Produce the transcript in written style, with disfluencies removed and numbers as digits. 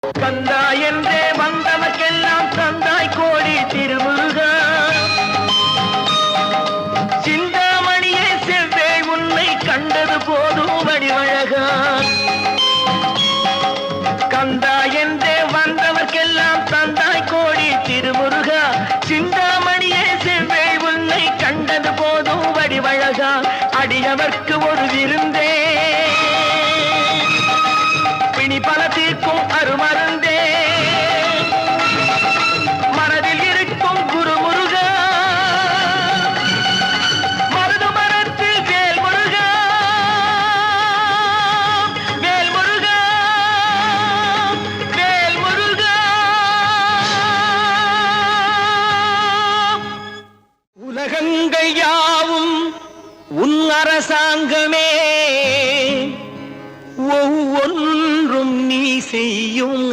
கந்தா என்றே வந்தவர்க்கெல்லாம் தந்தாய் கோடி திருமுருகா. சிந்தாமணியே செவ்வே உன்னை கண்டது போதும் வடிவழகா. கந்தா என்றே வந்தவர்க்கெல்லாம் தந்தாய் கோடி திருமுருகா. சிந்தாமணியே செவ்வே உன்னை கண்டது போதும் வடிவழகா. அடியவர்க்கு ஒரு விருந்தே பிணி பல தீர்க்கும் அருமருந்தே மனதில் இருக்கும் குருமுருகா. மருது மரத்தில் வேல்முருகா, வேல்முருகா, வேல்முருகா. உலகங்கள் யாவும் உன் அரசாங்கமே, ஒவ்வொன்றும் நீ செய்யும்